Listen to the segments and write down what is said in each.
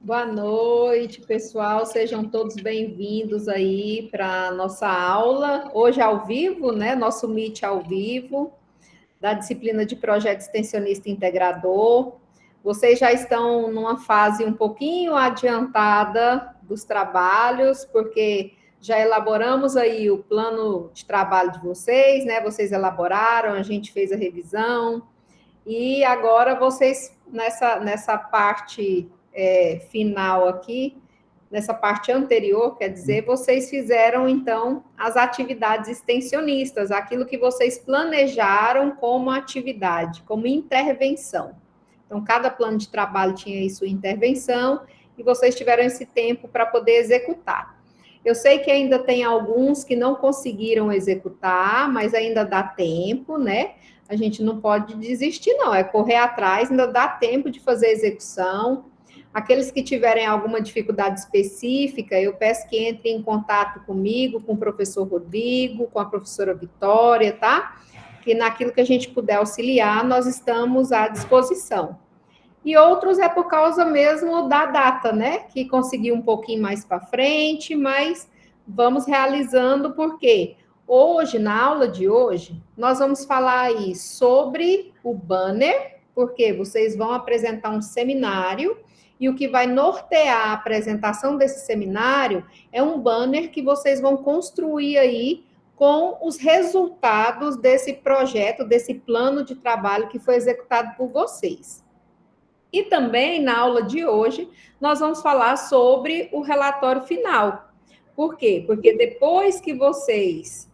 Boa noite, pessoal. Sejam todos bem-vindos aí para a nossa aula, hoje ao vivo, né? Nosso Meet ao vivo, da disciplina de Projeto Extensionista Integrador. Vocês já estão numa fase um pouquinho adiantada dos trabalhos, porque já elaboramos aí o plano de trabalho de vocês, né? Vocês elaboraram, a gente fez a revisão, e agora vocês, nessa parte final aqui, nessa parte anterior, quer dizer, vocês fizeram, então, as atividades extensionistas, aquilo que vocês planejaram como atividade, como intervenção. Então, cada plano de trabalho tinha aí sua intervenção, e vocês tiveram esse tempo para poder executar. Eu sei que ainda tem alguns que não conseguiram executar, mas ainda dá tempo, né? A gente não pode desistir, não, é correr atrás, ainda dá tempo de fazer a execução. Aqueles que tiverem alguma dificuldade específica, eu peço que entrem em contato comigo, com o professor Rodrigo, com a professora Vitória, tá? Que naquilo que a gente puder auxiliar, nós estamos à disposição. E outros é por causa mesmo da data, né? Que consegui um pouquinho mais para frente, mas vamos realizando, porque hoje, na aula de hoje, nós vamos falar aí sobre o banner, porque vocês vão apresentar um seminário, e o que vai nortear a apresentação desse seminário é um banner que vocês vão construir aí com os resultados desse projeto, desse plano de trabalho que foi executado por vocês. E também, na aula de hoje, nós vamos falar sobre o relatório final. Por quê? Porque depois que vocês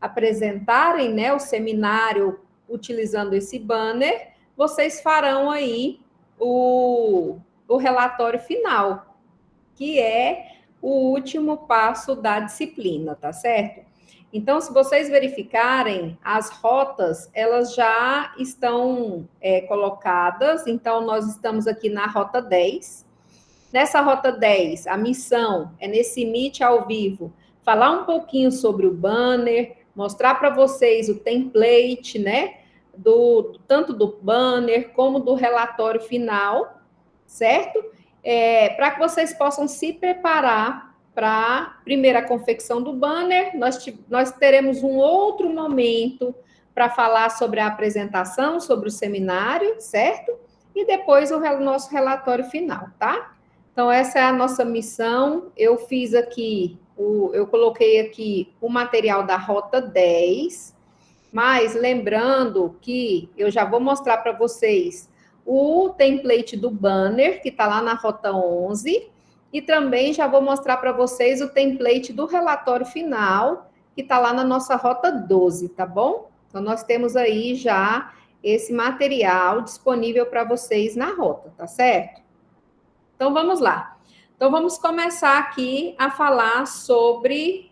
apresentarem, né, o seminário utilizando esse banner, vocês farão aí o relatório final, que é o último passo da disciplina, tá certo? Então, se vocês verificarem, as rotas, elas já estão colocadas. Então, nós estamos aqui na rota 10. Nessa rota 10, a missão é, nesse Meet ao vivo, falar um pouquinho sobre o banner, mostrar para vocês o template, né? Tanto do banner como do relatório final, certo? Para que vocês possam se preparar para a primeira confecção do banner. Nós teremos um outro momento para falar sobre a apresentação, sobre o seminário, certo? E depois o nosso relatório final, tá? Então, essa é a nossa missão. Eu fiz aqui, eu coloquei aqui o material da Rota 10, mas lembrando que eu já vou mostrar para vocês o template do banner, que está lá na Rota 11, e também já vou mostrar para vocês o template do relatório final, que está lá na nossa Rota 12, tá bom? Então, nós temos aí já esse material disponível para vocês na rota, tá certo? Então, vamos lá. Então, vamos começar aqui a falar sobre,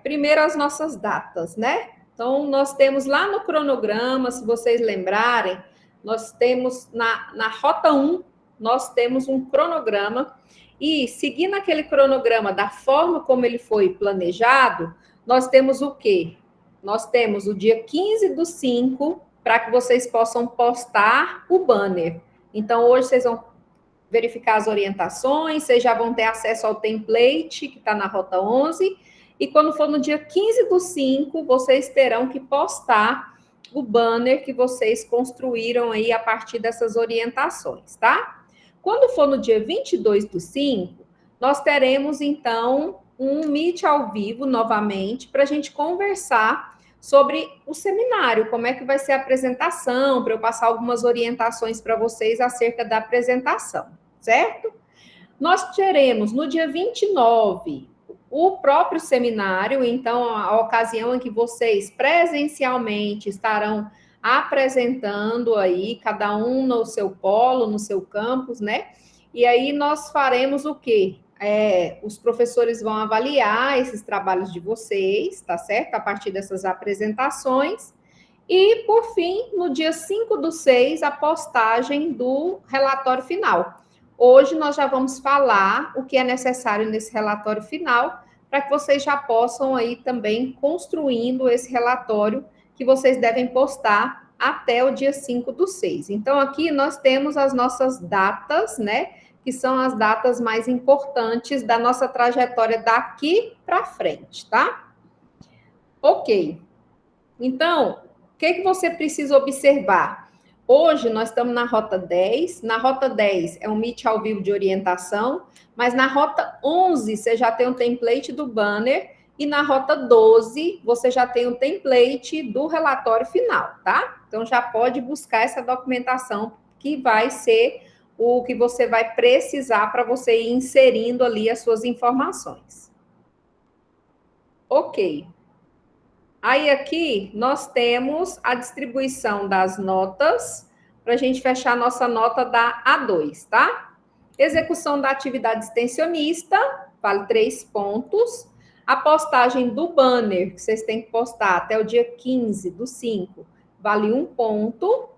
primeiro, as nossas datas, né? Então, nós temos lá no cronograma, se vocês lembrarem, nós temos na rota 1, nós temos um cronograma, e seguindo aquele cronograma da forma como ele foi planejado, nós temos o quê? Nós temos o dia 15/5 para que vocês possam postar o banner. Então, hoje vocês vão verificar as orientações, vocês já vão ter acesso ao template que está na rota 11, e quando for no dia 15/5, vocês terão que postar o banner que vocês construíram aí a partir dessas orientações, tá? Quando for no dia 22/5, nós teremos, então, um Meet ao vivo, novamente, para a gente conversar sobre o seminário, como é que vai ser a apresentação, para eu passar algumas orientações para vocês acerca da apresentação, certo? Nós teremos no dia 29 o próprio seminário, então, a ocasião em que vocês presencialmente estarão apresentando aí, cada um no seu polo, no seu campus, né? E aí nós faremos o quê? Os professores vão avaliar esses trabalhos de vocês, tá certo? A partir dessas apresentações. E, por fim, no dia 5/6, a postagem do relatório final. Hoje nós já vamos falar o que é necessário nesse relatório final, para que vocês já possam aí também construindo esse relatório que vocês devem postar até o dia 5/6. Então, aqui nós temos as nossas datas, né? Que são as datas mais importantes da nossa trajetória daqui para frente, tá? Ok. Então, o que você precisa observar? Hoje nós estamos na Rota 10. Na Rota 10 é um Meet ao vivo de orientação, mas na Rota 11 você já tem um template do banner e na Rota 12 você já tem o template do relatório final, tá? Então já pode buscar essa documentação que vai ser o que você vai precisar para você ir inserindo ali as suas informações. Ok. Aí aqui nós temos a distribuição das notas para a gente fechar a nossa nota da A2, tá? Execução da atividade extensionista, vale 3 pontos. A postagem do banner, que vocês têm que postar até o dia 15/5, vale 1 ponto.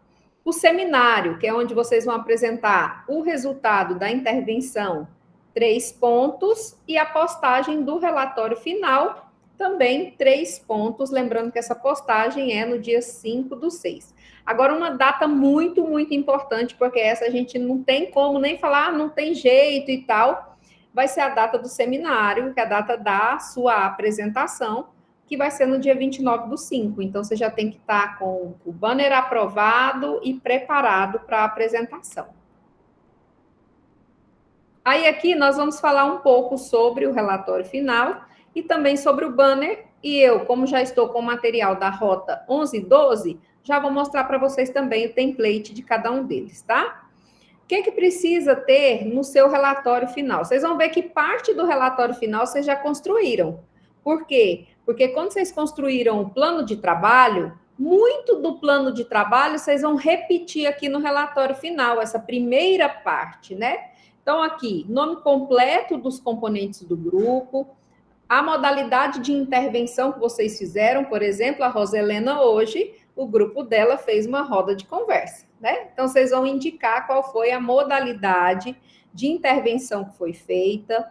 O seminário, que é onde vocês vão apresentar o resultado da intervenção, 3 pontos. E a postagem do relatório final, também 3 pontos, lembrando que essa postagem é no dia 5/6. Agora, uma data muito, muito importante, porque essa a gente não tem como nem falar, não tem jeito e tal, vai ser a data do seminário, que é a data da sua apresentação, que vai ser no dia 29/5. Então, você já tem que estar com o banner aprovado e preparado para a apresentação. Aí, aqui, nós vamos falar um pouco sobre o relatório final e também sobre o banner. E eu, como já estou com o material da Rota 11 e 12, já vou mostrar para vocês também o template de cada um deles, tá? O que precisa ter no seu relatório final? Vocês vão ver que parte do relatório final vocês já construíram. Por quê? Porque quando vocês construíram o plano de trabalho, muito do plano de trabalho vocês vão repetir aqui no relatório final, essa primeira parte, né? Então, aqui, nome completo dos componentes do grupo, a modalidade de intervenção que vocês fizeram, por exemplo, a Roselena hoje, o grupo dela fez uma roda de conversa, né? Então, vocês vão indicar qual foi a modalidade de intervenção que foi feita.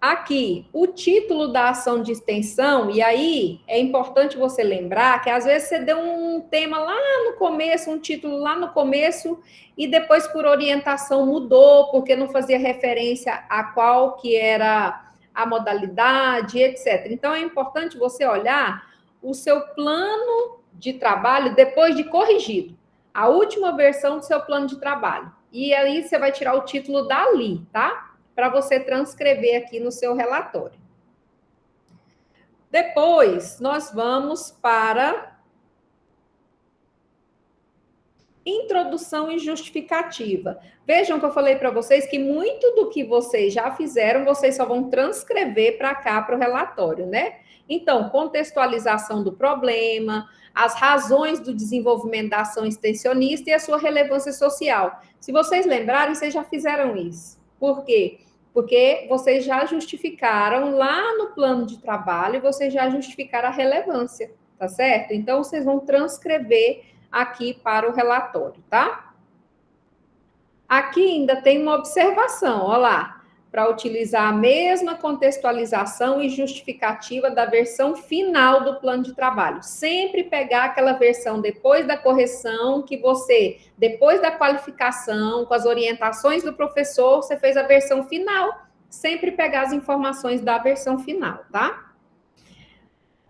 Aqui, o título da ação de extensão, e aí é importante você lembrar que às vezes você deu um tema lá no começo, um título lá no começo, e depois por orientação mudou, porque não fazia referência a qual que era a modalidade, etc. Então, é importante você olhar o seu plano de trabalho depois de corrigido, a última versão do seu plano de trabalho. E aí você vai tirar o título dali, tá? Para você transcrever aqui no seu relatório. Depois, nós vamos para introdução e justificativa. Vejam que eu falei para vocês que muito do que vocês já fizeram, vocês só vão transcrever para cá, para o relatório, né? Então, contextualização do problema, as razões do desenvolvimento da ação extensionista e a sua relevância social. Se vocês lembrarem, vocês já fizeram isso. Por quê? Porque vocês já justificaram lá no plano de trabalho, vocês já justificaram a relevância, tá certo? Então, vocês vão transcrever aqui para o relatório, tá? Aqui ainda tem uma observação, olha lá, para utilizar a mesma contextualização e justificativa da versão final do plano de trabalho. Sempre pegar aquela versão depois da correção que você, depois da qualificação, com as orientações do professor, você fez a versão final, sempre pegar as informações da versão final, tá?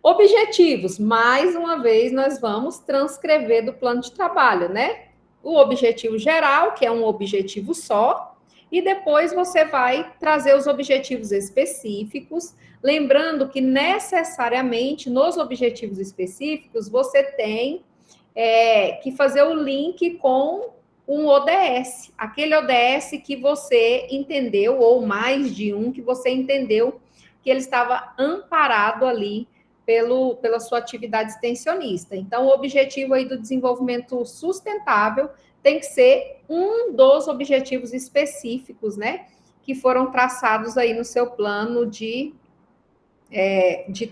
Objetivos, mais uma vez, nós vamos transcrever do plano de trabalho, né? O objetivo geral, que é um objetivo só, e depois você vai trazer os objetivos específicos, lembrando que necessariamente nos objetivos específicos você tem que fazer o link com um ODS, aquele ODS que você entendeu, ou mais de um que você entendeu que ele estava amparado ali pela sua atividade extensionista. Então, o objetivo aí do desenvolvimento sustentável tem que ser um dos objetivos específicos, né, que foram traçados aí no seu plano de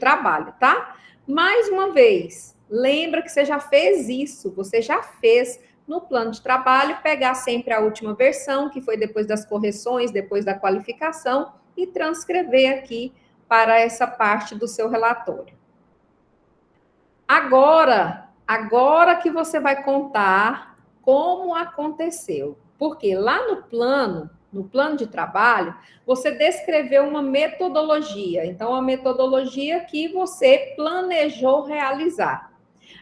trabalho, tá? Mais uma vez, lembra que você já fez isso, você já fez no plano de trabalho, pegar sempre a última versão, que foi depois das correções, depois da qualificação, e transcrever aqui para essa parte do seu relatório. Agora, Agora que você vai contar como aconteceu. Porque lá no plano de trabalho, você descreveu uma metodologia. Então, a metodologia que você planejou realizar.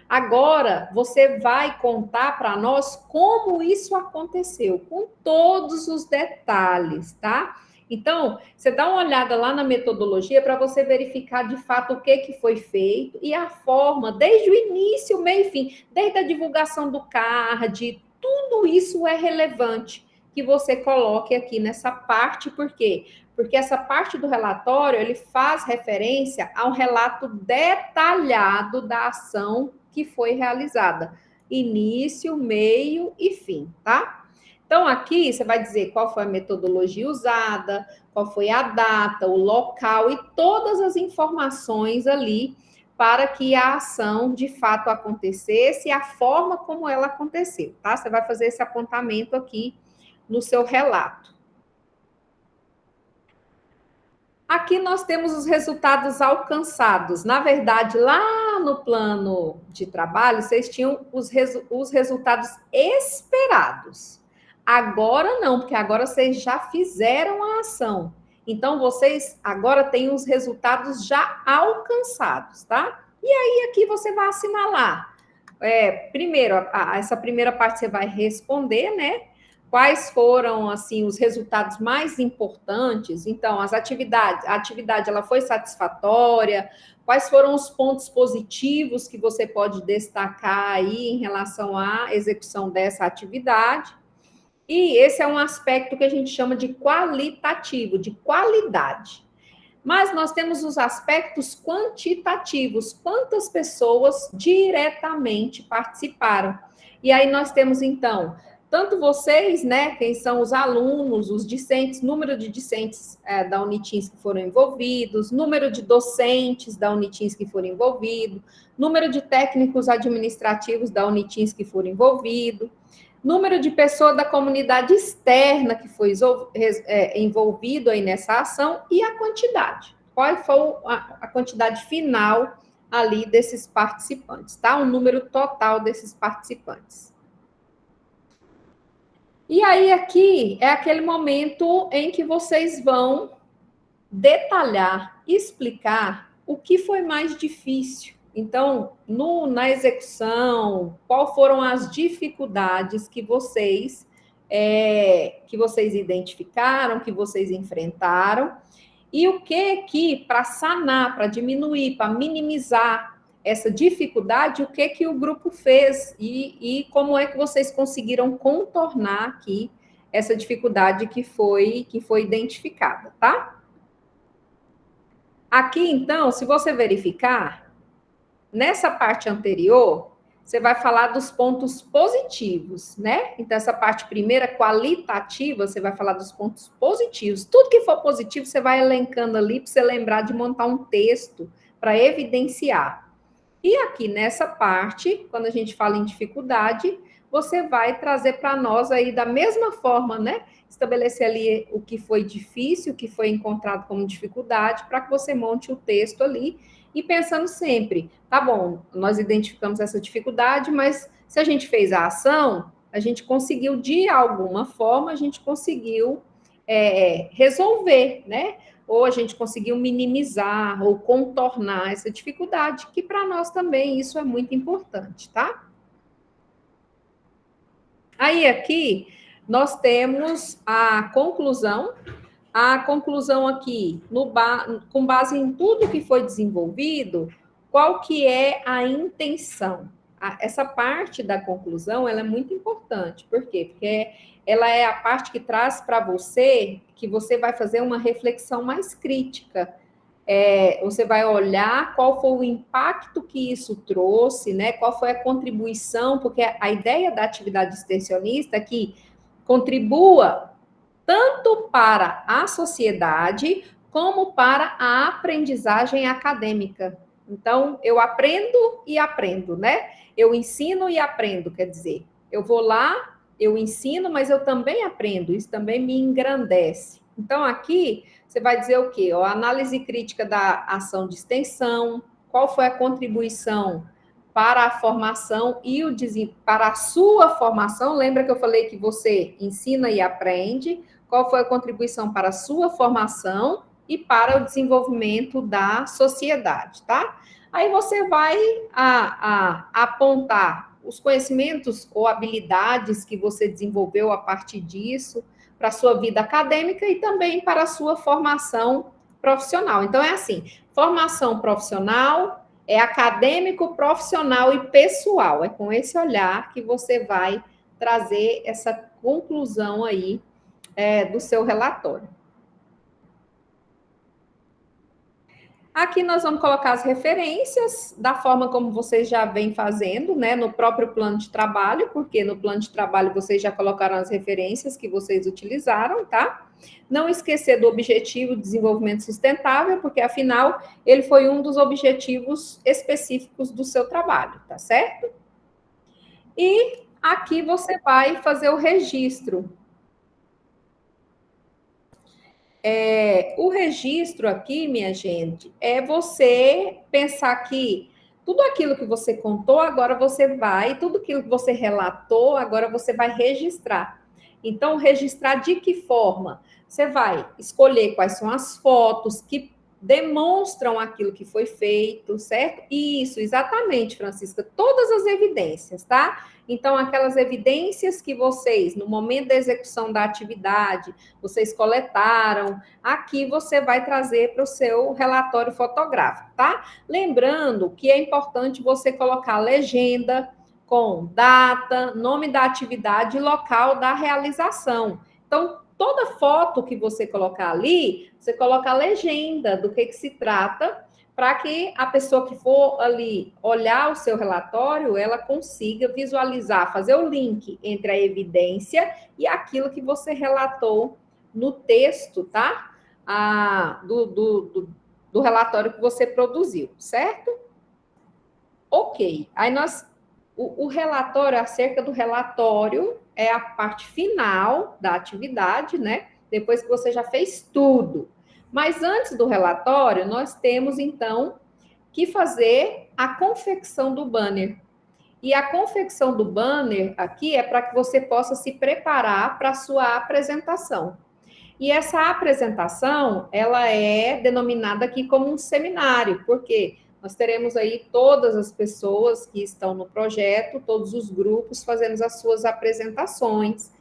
Agora, você vai contar para nós como isso aconteceu, com todos os detalhes, tá? Então, você dá uma olhada lá na metodologia para você verificar de fato o que foi feito e a forma, desde o início, meio e fim, desde a divulgação do card, tudo isso é relevante que você coloque aqui nessa parte, por quê? Porque essa parte do relatório, ele faz referência ao relato detalhado da ação que foi realizada. Início, meio e fim, tá? Então, aqui você vai dizer qual foi a metodologia usada, qual foi a data, o local e todas as informações ali para que a ação de fato acontecesse e a forma como ela aconteceu, tá? Você vai fazer esse apontamento aqui no seu relato. Aqui nós temos os resultados alcançados. Na verdade, lá no plano de trabalho, vocês tinham os resultados esperados. Agora não, porque agora vocês já fizeram a ação. Então, vocês agora têm os resultados já alcançados, tá? E aí, aqui você vai assinalar. Primeiro, essa primeira parte você vai responder, né? Quais foram assim os resultados mais importantes? Então, a atividade ela foi satisfatória? Quais foram os pontos positivos que você pode destacar aí em relação à execução dessa atividade? E esse é um aspecto que a gente chama de qualitativo, de qualidade. Mas nós temos os aspectos quantitativos, quantas pessoas diretamente participaram. E aí nós temos, então, tanto vocês, né, quem são os alunos, os discentes, número de discentes da Unitins que foram envolvidos, número de docentes da Unitins que foram envolvidos, número de técnicos administrativos da Unitins que foram envolvidos, número de pessoas da comunidade externa que foi envolvido aí nessa ação e a quantidade. Qual foi a quantidade final ali desses participantes, tá? O número total desses participantes. E aí aqui é aquele momento em que vocês vão detalhar, explicar o que foi mais difícil. Então, na execução, qual foram as dificuldades que vocês identificaram, que vocês enfrentaram, e o que para sanar, para diminuir, para minimizar essa dificuldade, o que o grupo fez e como é que vocês conseguiram contornar aqui essa dificuldade que foi identificada, tá? Aqui, então, se você verificar, nessa parte anterior, você vai falar dos pontos positivos, né? Então, essa parte primeira, qualitativa, você vai falar dos pontos positivos. Tudo que for positivo, você vai elencando ali para você lembrar de montar um texto para evidenciar. E aqui nessa parte, quando a gente fala em dificuldade, você vai trazer para nós aí da mesma forma, né? Estabelecer ali o que foi difícil, o que foi encontrado como dificuldade, para que você monte o texto ali e pensando sempre, tá bom, nós identificamos essa dificuldade, mas se a gente fez a ação, a gente conseguiu, de alguma forma, a gente conseguiu resolver, né? Ou a gente conseguiu minimizar ou contornar essa dificuldade, que para nós também isso é muito importante, tá? Aí aqui nós temos a conclusão aqui, com base em tudo que foi desenvolvido, qual que é a intenção? Essa parte da conclusão, ela é muito importante. Por quê? Porque ela é a parte que traz para você, que você vai fazer uma reflexão mais crítica. Você vai olhar qual foi o impacto que isso trouxe, né? Qual foi a contribuição, porque a ideia da atividade extensionista é que contribua tanto para a sociedade como para a aprendizagem acadêmica. Então, eu aprendo e aprendo, né? Eu ensino e aprendo, quer dizer, eu vou lá, eu ensino, mas eu também aprendo, isso também me engrandece. Então, aqui, você vai dizer o quê? A análise crítica da ação de extensão, qual foi a contribuição para a formação e para a sua formação. Lembra que eu falei que você ensina e aprende? Qual foi a contribuição para a sua formação e para o desenvolvimento da sociedade, tá? Aí você vai apontar os conhecimentos ou habilidades que você desenvolveu a partir disso para a sua vida acadêmica e também para a sua formação profissional. Então, é assim, formação profissional é acadêmico, profissional e pessoal. É com esse olhar que você vai trazer essa conclusão aí do seu relatório. Aqui nós vamos colocar as referências da forma como vocês já vêm fazendo, né, no próprio plano de trabalho, porque no plano de trabalho vocês já colocaram as referências que vocês utilizaram, tá? Não esquecer do objetivo de desenvolvimento sustentável, porque afinal ele foi um dos objetivos específicos do seu trabalho, tá certo? E aqui você vai fazer o registro. O registro aqui, minha gente, é você pensar que tudo aquilo que você contou, agora você vai, tudo aquilo que você relatou, agora você vai registrar. Então, registrar de que forma? Você vai escolher quais são as fotos que demonstram aquilo que foi feito, certo? Isso, exatamente, Francisca, todas as evidências, tá? Então, aquelas evidências que vocês, no momento da execução da atividade, vocês coletaram, aqui você vai trazer para o seu relatório fotográfico, tá? Lembrando que é importante você colocar legenda com data, nome da atividade e local da realização. Então, toda foto que você colocar ali, você coloca a legenda do que se trata, para que a pessoa que for ali olhar o seu relatório, ela consiga visualizar, fazer o link entre a evidência e aquilo que você relatou no texto, tá? Do relatório que você produziu, certo? Ok. Aí o relatório, acerca do relatório, é a parte final da atividade, né? Depois que você já fez tudo. Mas antes do relatório, nós temos, então, que fazer a confecção do banner. E a confecção do banner aqui é para que você possa se preparar para a sua apresentação. E essa apresentação, ela é denominada aqui como um seminário, porque nós teremos aí todas as pessoas que estão no projeto, todos os grupos fazendo as suas apresentações.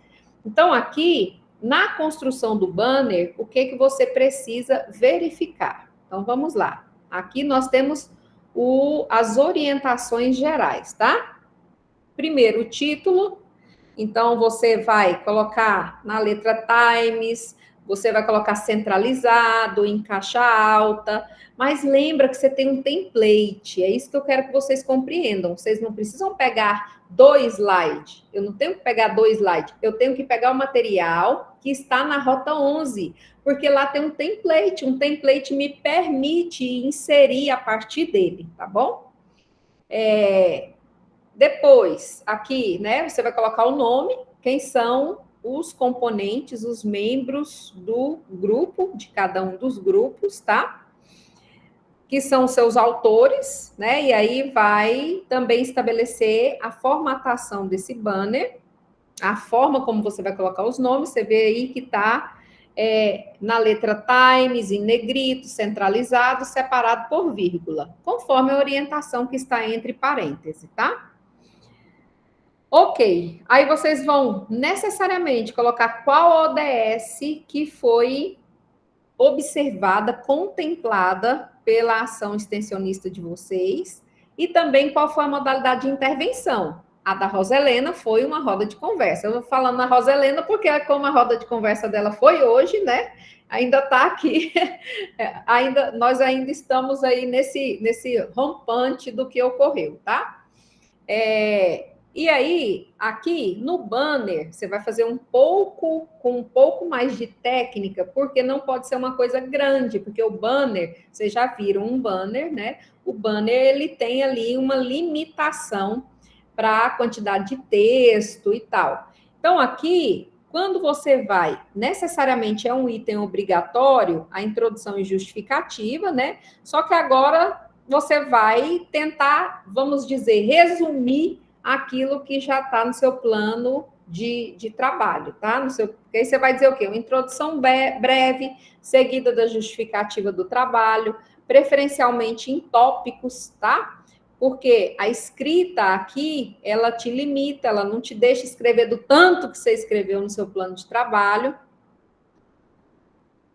Então, aqui, na construção do banner, o que você precisa verificar? Então, vamos lá. Aqui nós temos as orientações gerais, tá? Primeiro, o título. Então, você vai colocar na letra Times, você vai colocar centralizado, em caixa alta, mas lembra que você tem um template, é isso que eu quero que vocês compreendam. Vocês não precisam pegar 2 slides, eu não tenho que pegar 2 slides, eu tenho que pegar o material que está na rota 11, porque lá tem um template me permite inserir a partir dele, tá bom? Depois, aqui, né, você vai colocar o nome, quem são os componentes, os membros do grupo, de cada um dos grupos, tá? Que são os seus autores, né? E aí vai também estabelecer a formatação desse banner, a forma como você vai colocar os nomes, você vê aí que tá na letra Times, em negrito, centralizado, separado por vírgula, conforme a orientação que está entre parênteses, tá? Ok, aí vocês vão necessariamente colocar qual ODS que foi observada, contemplada pela ação extensionista de vocês e também qual foi a modalidade de intervenção. A da Roselena foi uma roda de conversa. Eu vou falando na Roselena porque como a roda de conversa dela foi hoje, né? Ainda está aqui, nós ainda estamos aí nesse rompante do que ocorreu, tá? E aí, aqui no banner, você vai fazer com um pouco mais de técnica, porque não pode ser uma coisa grande, porque o banner, vocês já viram um banner, né? O banner, ele tem ali uma limitação para a quantidade de texto e tal. Então, aqui, quando você vai, necessariamente é um item obrigatório, a introdução e justificativa, né? Só que agora você vai tentar, vamos dizer, resumir aquilo que já está no seu plano de trabalho, tá? Porque aí você vai dizer o quê? Uma introdução breve, seguida da justificativa do trabalho, preferencialmente em tópicos, tá? Porque a escrita aqui, ela te limita, ela não te deixa escrever do tanto que você escreveu no seu plano de trabalho.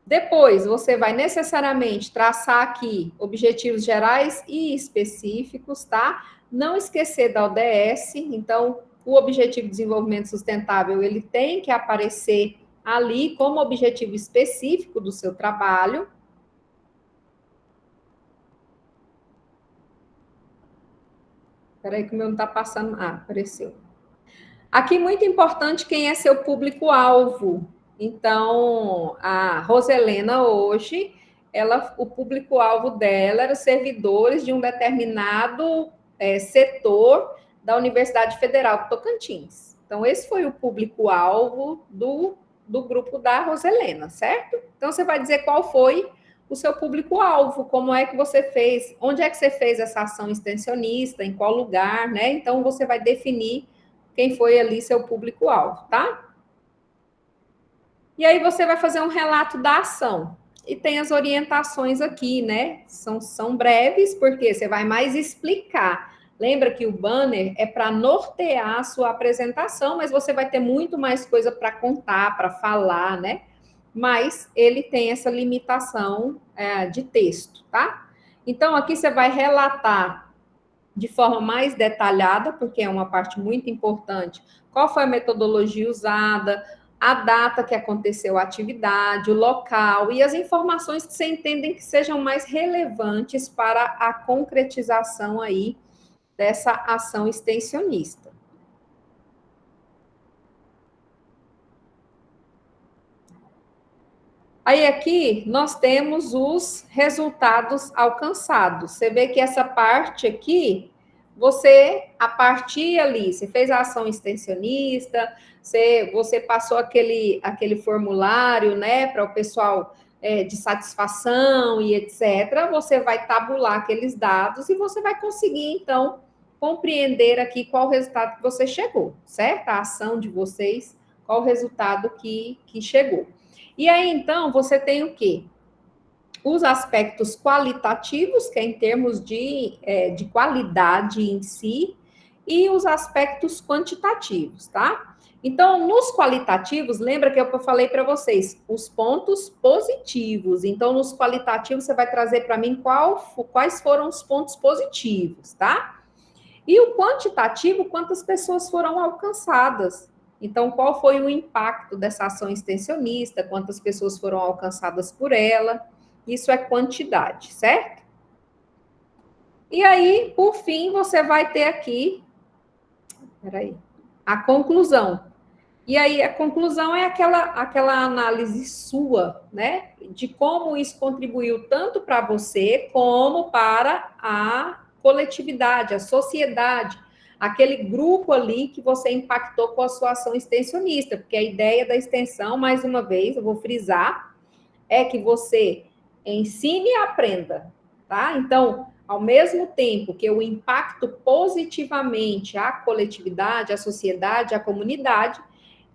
Depois, você vai necessariamente traçar aqui objetivos gerais e específicos, tá? Não esquecer da ODS, então, o Objetivo de Desenvolvimento Sustentável, ele tem que aparecer ali como objetivo específico do seu trabalho. Espera aí que o meu não está passando. Ah, apareceu. Aqui, muito importante, quem é seu público-alvo. Então, a Roselena, hoje, o público-alvo dela era servidores de um determinado setor da Universidade Federal de Tocantins. Então, esse foi o público-alvo do grupo da Roselena, certo? Então, você vai dizer qual foi o seu público-alvo, como é que você fez, onde é que você fez essa ação extensionista, em qual lugar, né? Então, você vai definir quem foi ali seu público-alvo, tá? E aí você vai fazer um relato da ação. E tem as orientações aqui, né? São breves, porque você vai mais explicar. Lembra que o banner é para nortear a sua apresentação, mas você vai ter muito mais coisa para contar, para falar, né? Mas ele tem essa limitação de texto, tá? Então, aqui você vai relatar de forma mais detalhada, porque é uma parte muito importante, qual foi a metodologia usada, a data que aconteceu a atividade, o local e as informações que você entendem que sejam mais relevantes para a concretização aí dessa ação extensionista. Aí aqui nós temos os resultados alcançados. Você vê que essa parte aqui, você, a partir ali, você fez a ação extensionista, você passou aquele formulário, né, para o pessoal de satisfação e etc. Você vai tabular aqueles dados e você vai conseguir, então, compreender aqui qual o resultado que você chegou, certo? A ação de vocês, qual o resultado que chegou. E aí, então, você tem o quê? Os aspectos qualitativos, que é em termos de qualidade em si, e os aspectos quantitativos, tá? Então, nos qualitativos, lembra que eu falei para vocês, os pontos positivos. Então, nos qualitativos, você vai trazer para mim quais foram os pontos positivos, tá? E o quantitativo, quantas pessoas foram alcançadas. Então, qual foi o impacto dessa ação extensionista? Quantas pessoas foram alcançadas por ela? Isso é quantidade, certo? E aí, por fim, você vai ter aqui, a conclusão. E aí, a conclusão é aquela análise sua, né? De como isso contribuiu tanto para você, como para a coletividade, a sociedade, aquele grupo ali que você impactou com a sua ação extensionista, porque a ideia da extensão, mais uma vez, eu vou frisar, é que você ensine e aprenda, tá? Então, ao mesmo tempo que eu impacto positivamente a coletividade, a sociedade, a comunidade,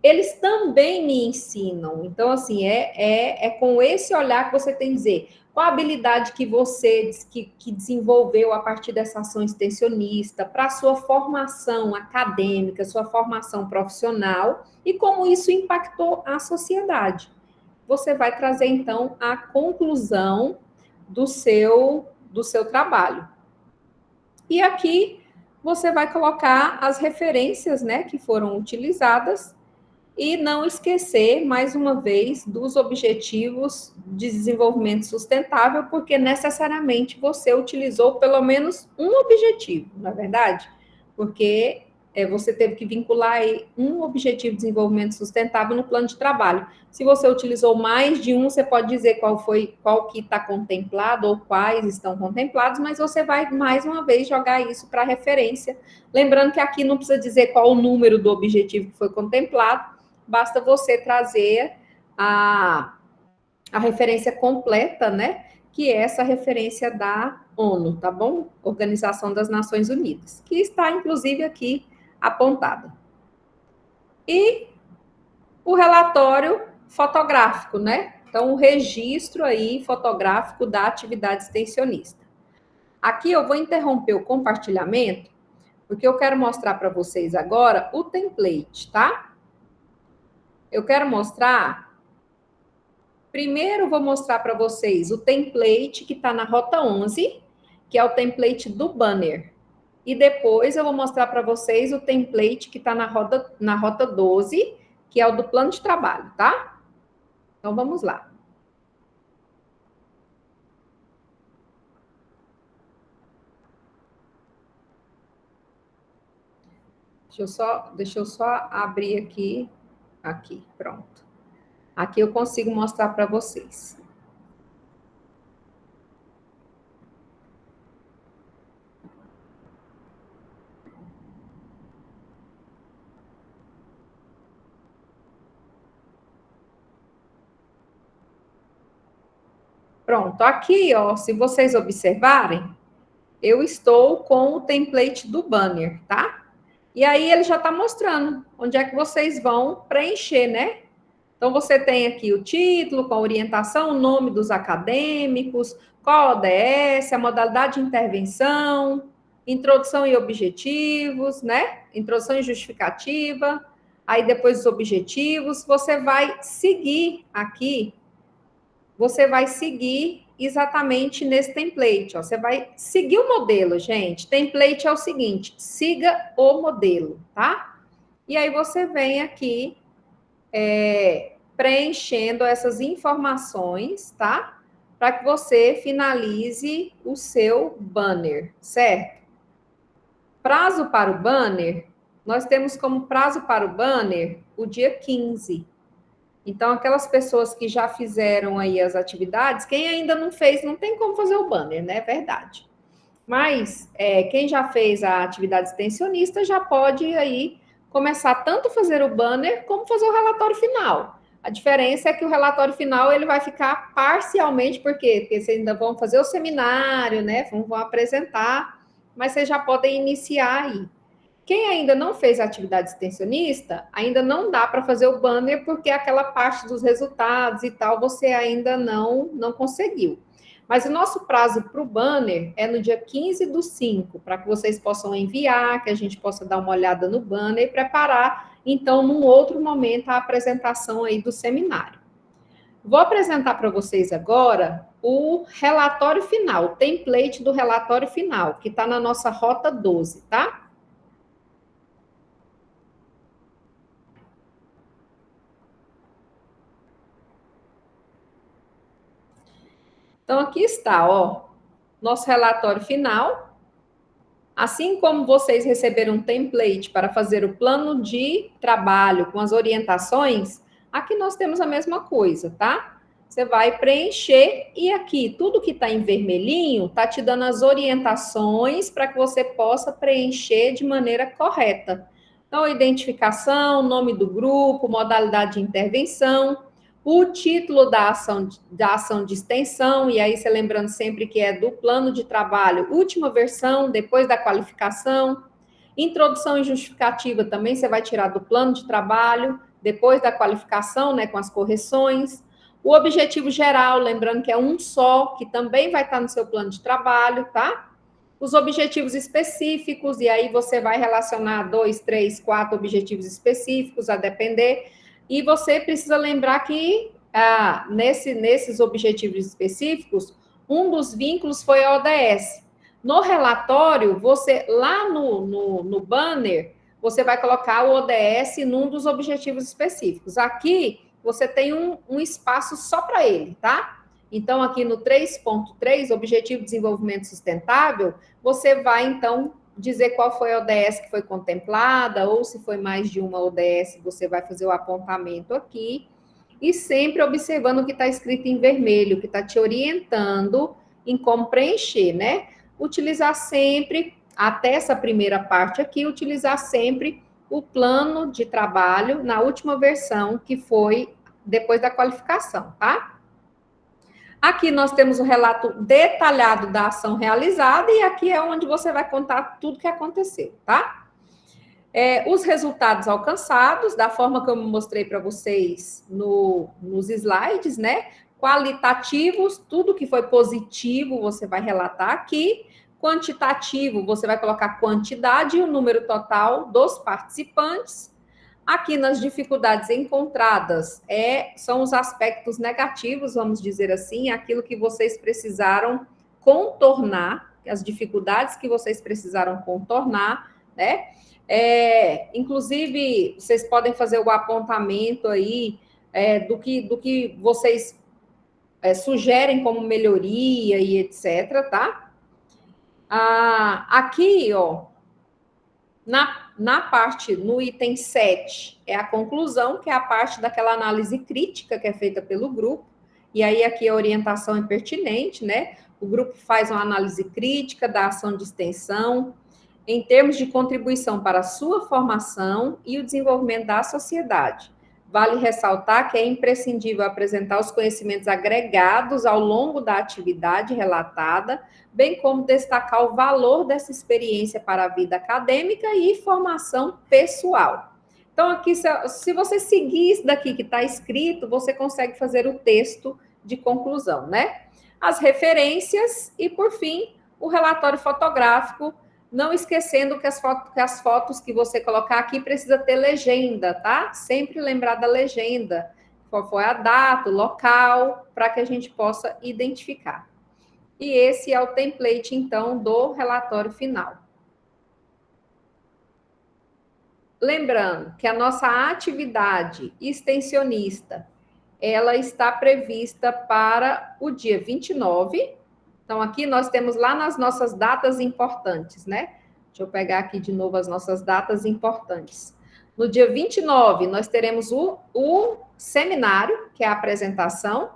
eles também me ensinam. Então, assim, é com esse olhar que você tem que dizer qual a habilidade que você que desenvolveu a partir dessa ação extensionista para a sua formação acadêmica, sua formação profissional e como isso impactou a sociedade. Você vai trazer, então, a conclusão do seu trabalho. E aqui você vai colocar as referências, né, que foram utilizadas e não esquecer, mais uma vez, dos objetivos de desenvolvimento sustentável, porque necessariamente você utilizou pelo menos um objetivo, não é verdade? Porque você teve que vincular aí um objetivo de desenvolvimento sustentável no plano de trabalho. Se você utilizou mais de um, você pode dizer qual que está contemplado ou quais estão contemplados, mas você vai, mais uma vez, jogar isso para referência. Lembrando que aqui não precisa dizer qual o número do objetivo que foi contemplado, basta você trazer a referência completa, né? que é essa referência da ONU, tá bom? Organização das Nações Unidas, que está, inclusive, aqui apontada. E o relatório fotográfico, né? Então, o registro aí fotográfico da atividade extensionista. Aqui eu vou interromper o compartilhamento, porque eu quero mostrar para vocês agora o template, tá? Eu quero mostrar. Primeiro, vou mostrar para vocês o template que está na Rota 11, que é o template do banner. E depois eu vou mostrar para vocês o template que está na Rota 12, que é o do plano de trabalho, tá? Então, vamos lá. Deixa eu só abrir aqui, pronto. Aqui eu consigo mostrar para vocês. Pronto, aqui, ó, se vocês observarem, eu estou com o template do banner, tá? E aí ele já está mostrando onde é que vocês vão preencher, né? Então você tem aqui o título, com a orientação, o nome dos acadêmicos, qual a ODS, a modalidade de intervenção, introdução e objetivos, né? Introdução e justificativa, aí depois os objetivos, você vai seguir aqui, você vai seguir exatamente nesse template, ó. Você vai seguir o modelo, gente. Template é o seguinte, siga o modelo, tá? E aí você vem aqui preenchendo essas informações, tá? Para que você finalize o seu banner, certo? Prazo para o banner, nós temos como prazo para o banner o dia 15. Então, aquelas pessoas que já fizeram aí as atividades, quem ainda não fez, não tem como fazer o banner, né? É verdade. Mas quem já fez a atividade extensionista já pode aí começar tanto a fazer o banner como fazer o relatório final. A diferença é que o relatório final ele vai ficar parcialmente, por quê? Porque vocês ainda vão fazer o seminário, né? Vão apresentar, mas vocês já podem iniciar aí. Quem ainda não fez a atividade extensionista, ainda não dá para fazer o banner, porque aquela parte dos resultados e tal, você ainda não conseguiu. Mas o nosso prazo para o banner é no dia 15/5, para que vocês possam enviar, que a gente possa dar uma olhada no banner e preparar, então, num outro momento, a apresentação aí do seminário. Vou apresentar para vocês agora o relatório final, o template do relatório final, que está na nossa Rota 12, tá? Então, aqui está, ó, nosso relatório final. Assim como vocês receberam um template para fazer o plano de trabalho com as orientações, aqui nós temos a mesma coisa, tá? Você vai preencher e aqui, tudo que está em vermelhinho, está te dando as orientações para que você possa preencher de maneira correta. Então, identificação, nome do grupo, modalidade de intervenção, o título da ação de extensão, e aí você lembrando sempre que é do plano de trabalho, última versão, depois da qualificação, introdução e justificativa também você vai tirar do plano de trabalho, depois da qualificação, né, com as correções, o objetivo geral, lembrando que é um só, que também vai estar no seu plano de trabalho, tá? Os objetivos específicos, e aí você vai relacionar 2, 3, 4 objetivos específicos, a depender. E você precisa lembrar que nesses objetivos específicos, um dos vínculos foi a ODS. No relatório, você lá no banner, você vai colocar o ODS num dos objetivos específicos. Aqui, você tem um espaço só para ele, tá? Então, aqui no 3.3, Objetivo de Desenvolvimento Sustentável, você vai, então, dizer qual foi a ODS que foi contemplada, ou se foi mais de uma ODS, você vai fazer o apontamento aqui, e sempre observando o que está escrito em vermelho, que está te orientando em como preencher, né? Utilizar sempre, até essa primeira parte aqui, utilizar sempre o plano de trabalho na última versão, que foi depois da qualificação, tá? Aqui nós temos o relato detalhado da ação realizada e aqui é onde você vai contar tudo que aconteceu, tá? Os resultados alcançados, da forma que eu mostrei para vocês nos slides, né? Qualitativos, tudo que foi positivo você vai relatar aqui. Quantitativo, você vai colocar quantidade e o número total dos participantes. Aqui nas dificuldades encontradas, são os aspectos negativos, vamos dizer assim, aquilo que vocês precisaram contornar, as dificuldades que vocês precisaram contornar, né? Inclusive, vocês podem fazer o apontamento aí do que vocês sugerem como melhoria e etc, tá? Aqui, ó, na parte, no item 7, é a conclusão, que é a parte daquela análise crítica que é feita pelo grupo, e aí aqui a orientação é pertinente, né? O grupo faz uma análise crítica da ação de extensão, em termos de contribuição para a sua formação e o desenvolvimento da sociedade. Vale ressaltar que é imprescindível apresentar os conhecimentos agregados ao longo da atividade relatada, bem como destacar o valor dessa experiência para a vida acadêmica e formação pessoal. Então, aqui, se você seguir isso daqui que está escrito, você consegue fazer o texto de conclusão, né? As referências e, por fim, o relatório fotográfico, não esquecendo que as fotos que você colocar aqui precisa ter legenda, tá? Sempre lembrar da legenda, qual foi a data, o local, para que a gente possa identificar. E esse é o template, então, do relatório final. Lembrando que a nossa atividade extensionista, ela está prevista para o dia 29. Então, aqui nós temos lá nas nossas datas importantes, né? Deixa eu pegar aqui de novo as nossas datas importantes. No dia 29, nós teremos o seminário, que é a apresentação,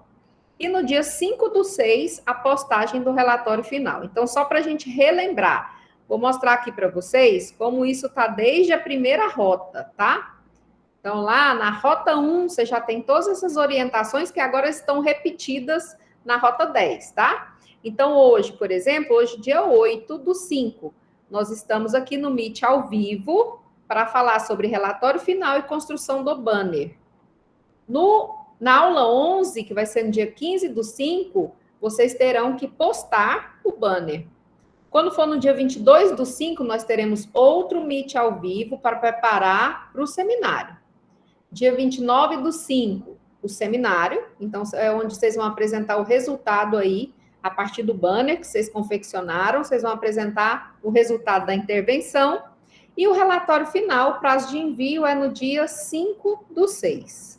e no dia 5/6, a postagem do relatório final. Então, só para a gente relembrar, vou mostrar aqui para vocês como isso está desde a primeira rota, tá? Então, lá na rota 1, você já tem todas essas orientações que agora estão repetidas na rota 10, tá? Então, hoje, por exemplo, hoje, dia 8/5, nós estamos aqui no Meet ao vivo para falar sobre relatório final e construção do banner. Na aula 11, que vai ser no dia 15/5, vocês terão que postar o banner. Quando for no dia 22/5, nós teremos outro Meet ao vivo para preparar para o seminário. Dia 29/5, o seminário. Então, é onde vocês vão apresentar o resultado aí, a partir do banner que vocês confeccionaram. Vocês vão apresentar o resultado da intervenção. E o relatório final, o prazo de envio é no dia 5/6.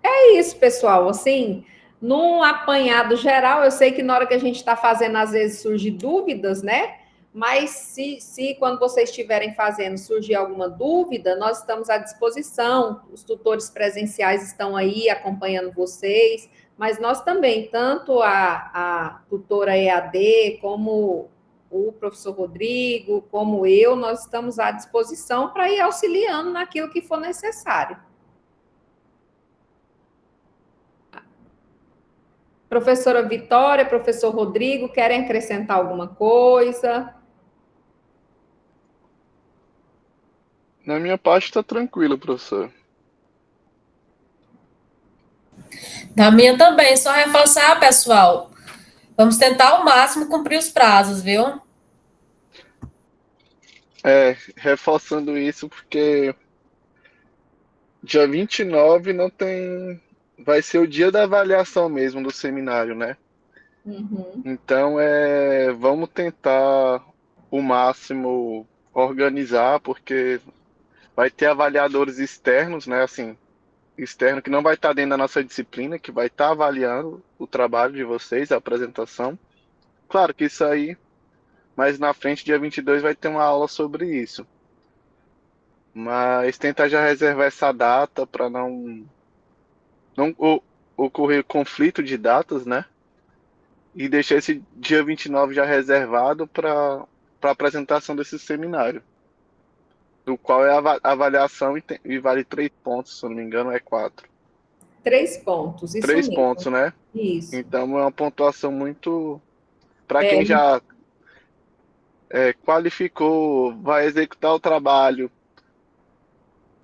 É isso, pessoal. Assim, num apanhado geral, eu sei que na hora que a gente está fazendo, às vezes surgem dúvidas, né? Mas se quando vocês estiverem fazendo surgir alguma dúvida, nós estamos à disposição. Os tutores presenciais estão aí acompanhando vocês, mas nós também, tanto a tutora EAD, como o professor Rodrigo, como eu, nós estamos à disposição para ir auxiliando naquilo que for necessário. Professora Vitória, professor Rodrigo, querem acrescentar alguma coisa? Na minha parte está tranquilo, professor. Na minha também, só reforçar, pessoal. Vamos tentar ao máximo cumprir os prazos, viu? Reforçando isso, porque dia 29 não tem. Vai ser o dia da avaliação mesmo do seminário, né? Uhum. Então, vamos tentar o máximo organizar, porque vai ter avaliadores externos, né? Assim, externo que não vai estar dentro da nossa disciplina, que vai estar avaliando o trabalho de vocês, a apresentação. Claro que isso aí, mais na frente, dia 22, vai ter uma aula sobre isso. Mas tentar já reservar essa data para não ocorrer conflito de datas, né? E deixar esse dia 29 já reservado para a apresentação desse seminário. do qual é a avaliação e vale 3 pontos, se eu não me engano, é 4. 3 pontos, isso 3 mesmo. pontos, né? Isso. Então é uma pontuação muito. Para quem já qualificou, vai executar o trabalho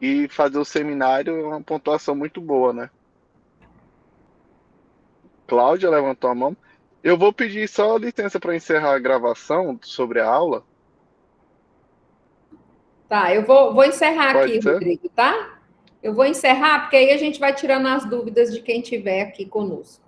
e fazer o seminário, é uma pontuação muito boa, né? Cláudia levantou a mão. Eu vou pedir só licença para encerrar a gravação sobre a aula. Tá, eu vou encerrar Pode aqui, ser? Rodrigo, tá? Eu vou encerrar, porque aí a gente vai tirando as dúvidas de quem estiver aqui conosco.